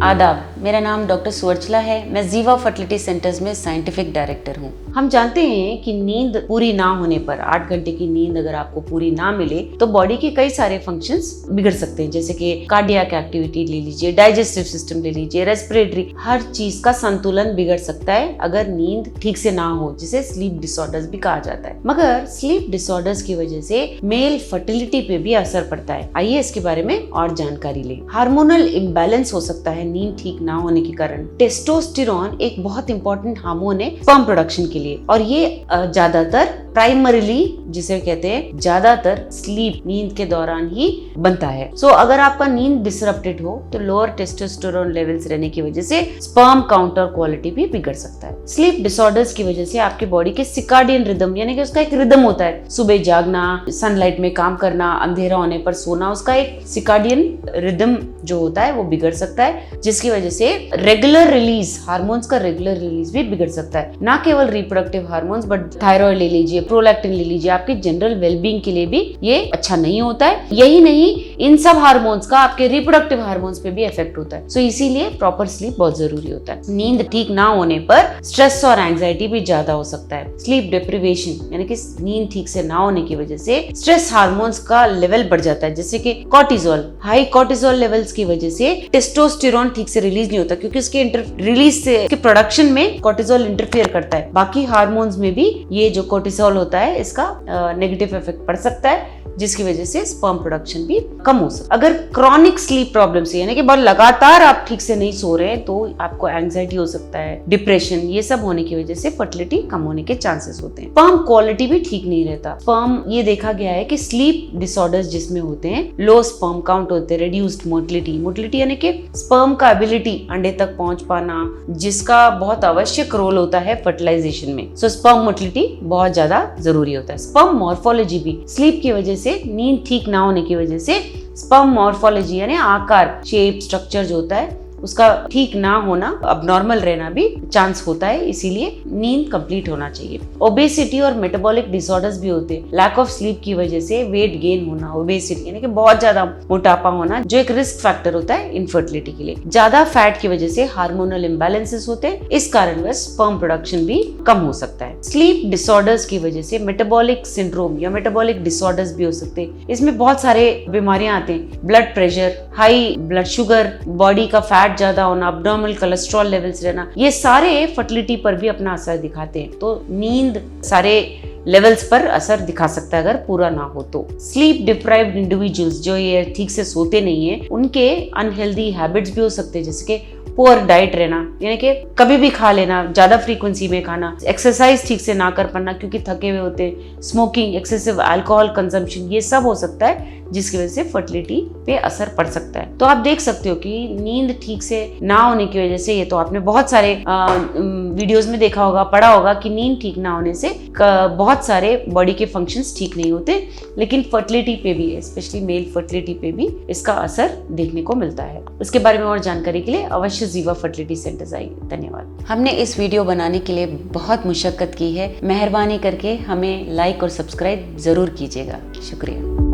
आदाब, मेरा नाम डॉक्टर सुवर्चला है। मैं जीवा फर्टिलिटी सेंटर्स में साइंटिफिक डायरेक्टर हूँ। हम जानते हैं कि नींद पूरी ना होने पर 8 घंटे की नींद अगर आपको पूरी ना मिले तो बॉडी के कई सारे फंक्शंस बिगड़ सकते हैं, जैसे कि कार्डियक एक्टिविटी ले लीजिए, डाइजेस्टिव सिस्टम ले लीजिए, रेस्पिरेटरी, हर चीज का संतुलन बिगड़ सकता है अगर नींद ठीक से ना हो, जिसे स्लीप डिसऑर्डर्स भी कहा जाता है। मगर स्लीप डिसऑर्डर्स की वजह से मेल फर्टिलिटी पे भी असर पड़ता है। आइए इसके बारे में और जानकारी लें। हार्मोनल इम्बैलेंस हो सकता है नींद ठीक ना होने के कारण। टेस्टोस्टेरोन एक बहुत इंपॉर्टेंट हार्मोन है स्पर्म प्रोडक्शन के लिए, और ये ज्यादातर प्राइमरीली, जिसे कहते हैं ज्यादातर स्लीप, नींद के दौरान ही बनता है। सो अगर आपका नींद डिसरप्टेड हो तो लोअर टेस्टोस्टेरोन लेवल्स रहने की वजह से स्पर्म काउंट और क्वालिटी भी बिगड़ सकता है। स्लीप डिसऑर्डर्स की वजह से आपकी बॉडी के सिकार्डियन रिदम, यानी कि उसका एक रिदम होता है, सुबह जागना, सनलाइट में काम करना, अंधेरा होने पर सोना, उसका एक सिकार्डियन रिदम जो होता है वो बिगड़ सकता है, जिसकी वजह से रेगुलर रिलीज, हार्मोन्स का रेगुलर रिलीज भी बिगड़ सकता है। ना केवल रिप्रोडक्टिव हार्मोन्स बट थायराइड ले लीजिए, प्रोलैक्टिन ले लीजिए, आपके जनरल वेलबींग के लिए भी ये अच्छा नहीं होता है। यही नहीं, इन सब हार्मोन्स का आपके रिप्रोडक्टिव हार्मोन्स पे भी इफेक्ट होता है। सो इसीलिए प्रॉपर स्लीप बहुत जरूरी होता है। नींद ठीक ना होने पर स्ट्रेस और एंजाइटी भी ज्यादा हो सकता है। स्लीप डिप्रिवेशन यानी कि नींद ठीक से ना होने की वजह से स्ट्रेस हार्मोन्स का लेवल बढ़ जाता है, जैसे कि कॉर्टिसोल। हाई कॉर्टिसोल लेवल्स की वजह से टेस्टोस्टेरोन ठीक से रिलीज नहीं होता, क्योंकि उसके रिलीज से प्रोडक्शन में कॉर्टिसोल इंटरफेयर करता है। बाकी हार्मोन्स में भी ये जो कॉर्टिसोल होता है, इसका नेगेटिव इफेक्ट पड़ सकता है, जिसकी वजह से स्पर्म प्रोडक्शन भी कम हो सकता है। अगर क्रॉनिक स्लीप प्रॉब्लम से, यानी कि बहुत लगातार आप ठीक से नहीं सो रहे हैं, तो आपको एंजाइटी हो सकता है, डिप्रेशन, ये सब होने की वजह से फर्टिलिटी कम होने के चांसेस होते हैं। स्पर्म क्वालिटी भी ठीक नहीं रहता। स्पर्म, ये देखा गया है कि स्लीप डिसऑर्डर्स जिसमें होते हैं, लो स्पर्म काउंट होते हैं, रिड्यूस्ड मोटिलिटी यानी कि स्पर्म का एबिलिटी अंडे तक पहुंच पाना, जिसका बहुत आवश्यक रोल होता है फर्टिलाइजेशन में। सो स्पर्म मोटिलिटी बहुत ज्यादा जरूरी होता है। स्पर्म मॉर्फोलॉजी भी स्लीप की वजह से, नींद ठीक ना होने की वजह से स्पर्म मॉर्फोलॉजी यानी आकार, शेप, स्ट्रक्चर जो होता है उसका ठीक ना होना, अबनॉर्मल रहना भी चांस होता है। इसीलिए नींद कंप्लीट होना चाहिए। ओबेसिटी और मेटाबॉलिक डिसऑर्डर्स भी होते हैं। लैक ऑफ स्लीप की वजह से वेट गेन होना, ओबेसिटी यानी कि बहुत ज्यादा मोटापा होना, जो एक रिस्क फैक्टर होता है इनफर्टिलिटी के लिए। ज्यादा फैट की वजह से हार्मोनल इम्बैलेंसेस होते हैं, इस कारणवश स्पर्म प्रोडक्शन भी कम हो सकता है। स्लीप डिसऑर्डर्स की वजह से मेटाबॉलिक सिंड्रोम या मेटाबॉलिक डिसऑर्डर्स भी हो सकते हैं। इसमें बहुत सारे बीमारियां आते हैं, blood pressure, high blood sugar, body का फैट ज्यादा होना, अब्नॉर्मल कोलेस्ट्रॉल लेवल्स रहना, ये सारे फर्टिलिटी पर भी अपना असर दिखाते हैं। तो नींद सारे लेवल्स पर असर दिखा सकता है अगर पूरा ना हो तो। स्लीप डिप्राइव्ड इंडिविजुअल्स जो ये ठीक से सोते नहीं है, उनके अनहेल्दी हैबिट्स भी हो सकते हैं, जैसे कि पुअर डाइट रहना, यानी कि कभी भी खा लेना, ज्यादा फ्रीक्वेंसी में खाना, एक्सरसाइज ठीक से ना कर पाना क्योंकि थके हुए होते, स्मोकिंग, एक्सेसिव अल्कोहल कंजम्पशन, ये सब हो सकता है, जिसकी वजह से फर्टिलिटी पे असर पड़ सकता है। तो आप देख सकते हो कि नींद ठीक से ना होने की वजह से, ये तो आपने बहुत सारे वीडियोस में देखा होगा, पढ़ा होगा कि नींद ठीक ना होने से बहुत सारे बॉडी के फंक्शंस ठीक नहीं होते, लेकिन फर्टिलिटी पे भी, स्पेशली मेल फर्टिलिटी पे भी इसका असर देखने को मिलता है। इसके बारे में और जानकारी के लिए अवश्य जीवा फर्टिलिटी सेंटर्स आइए। धन्यवाद। हमने इस वीडियो बनाने के लिए बहुत मुशक्कत की है। मेहरबानी करके हमें लाइक और सब्सक्राइब जरूर कीजिएगा। शुक्रिया।